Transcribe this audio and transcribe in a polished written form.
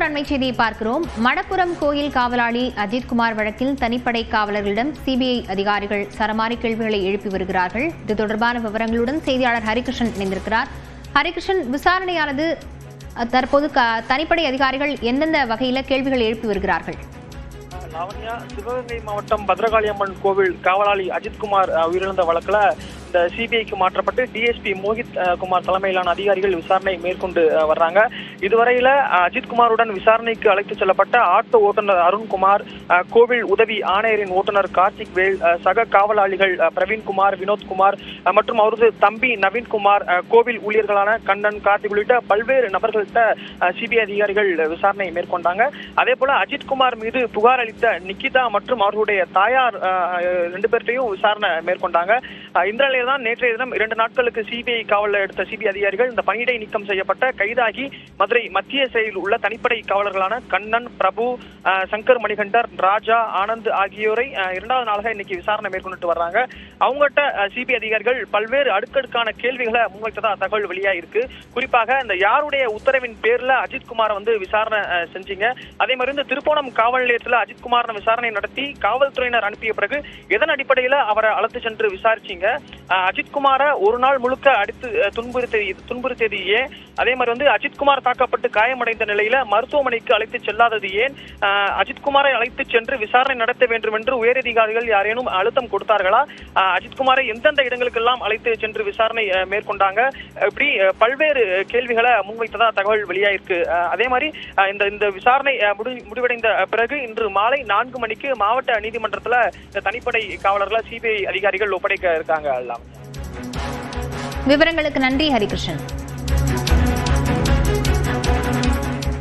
அண்மை செய்தியை பார்க்கிறோம். மடப்புரம் கோயில் காவலாளி அஜித்குமார் வழக்கில் தனிப்படை காவலர்களிடம் சிபிஐ அதிகாரிகள் சரமாரி கேள்விகளை எழுப்பி வருகிறார்கள். இது தொடர்பான விவரங்களுடன் செய்தியாளர் ஹரிகிருஷ்ணன் இணைந்திருக்கிறார். ஹரிகிருஷ்ணன், விசாரணையானது தற்போது தனிப்படை அதிகாரிகள் எந்தெந்த வகையில கேள்விகள் எழுப்பி வருகிறார்கள்? லாவண்யா, சிவகங்கை மாவட்டம் பத்ரகாளி அம்மன் கோவில் காவலாளி அஜித்குமார் உயிரிழந்த வழக்குல இந்த சிபிஐக்கு மாற்றப்பட்டு டிஎஸ்பி மோஹித் குமார் தலைமையிலான அதிகாரிகள் விசாரணை மேற்கொண்டு வர்றாங்க. இதுவரையில அஜித்குமாருடன் விசாரணைக்கு அழைத்து செல்லப்பட்ட ஆட்டோ ஓட்டுநர் அருண்குமார், கோவில் உதவி ஆணையரின் ஓட்டுநர் கார்த்திக் வேல், சக காவலாளிகள் பிரவீன்குமார், வினோத்குமார் மற்றும் அவரது தம்பி நவீன்குமார், கோவில் ஊழியர்களான கண்ணன், கார்த்திக் உள்ளிட்ட பல்வேறு நபர்கள்ட்ட சிபிஐ அதிகாரிகள் விசாரணை மேற்கொண்டாங்க. அதே போல அஜித்குமார் மீது புகார் அளித்த நிக்கிதா மற்றும் அவர்களுடைய தாயார் 2 பேர்ட்டையும் விசாரணை மேற்கொண்டாங்க. இந்த நிலையில் தான் நேற்றைய தினம் 2 நாட்களுக்கு சிபிஐ காவலில் எடுத்த சிபிஐ அதிகாரிகள் இந்த பணியிடை நீக்கம் செய்யப்பட்ட கைதாகி மதுரை மத்திய சிறையில் உள்ள தனிப்படை காவலர்களான கண்ணன், பிரபு, சங்கர் மணிகண்டர், ராஜா, ஆனந்த் ஆகியோரை 2வது நாளாக இன்னைக்கு விசாரணை மேற்கொண்டு வர்றாங்க. அவங்ககிட்ட சிபிஐ அதிகாரிகள் பல்வேறு அடுக்கடுக்கான கேள்விகளை முன்வைத்ததா தகவல் வெளியா இருக்கு. குறிப்பாக இந்த யாருடைய உத்தரவின் பேர்ல அஜித்குமாரை விசாரணை செஞ்சீங்க, அதே மாதிரி இந்த திருப்போணம் காவல் நிலையத்தில் அஜித்குமார் விசாரணை நடத்தி காவல்துறையினர் அனுப்பிய பிறகு எதன் அடிப்படையில அவரை அழைத்து சென்று விசாரிச்சீங்க, அஜித்குமாரை ஒரு நாள் முழுக்க அடித்து துன்புறுத்தியது ஏன், அதே மாதிரி அஜித்குமார் தாக்கப்பட்டு காயமடைந்த நிலையில மருத்துவமனைக்கு அழைத்து செல்லாதது ஏன், அஜித்குமாரை அழைத்து சென்று விசாரணை நடத்த வேண்டும் என்று உயரதிகாரிகள் யாரேனும் அழுத்தம் கொடுத்தார்களா, அஜித்குமாரை எந்தெந்த இடங்களுக்கெல்லாம் அழைத்து சென்று விசாரணை மேற்கொண்டாங்க, இப்படி பல்வேறு கேள்விகளை முன்வைத்ததா தகவல் வெளியாயிருக்கு. அதே மாதிரி இந்த விசாரணை முடிவடைந்த பிறகு இன்று மாலை 4 மணிக்கு மாவட்ட நீதிமன்றத்துல தனிப்படை காவலர்களை சிபிஐ அதிகாரிகள் ஒப்படைக்க இருக்காங்க. விவரங்களுக்கு நன்றி ஹரிகிருஷ்ணன்.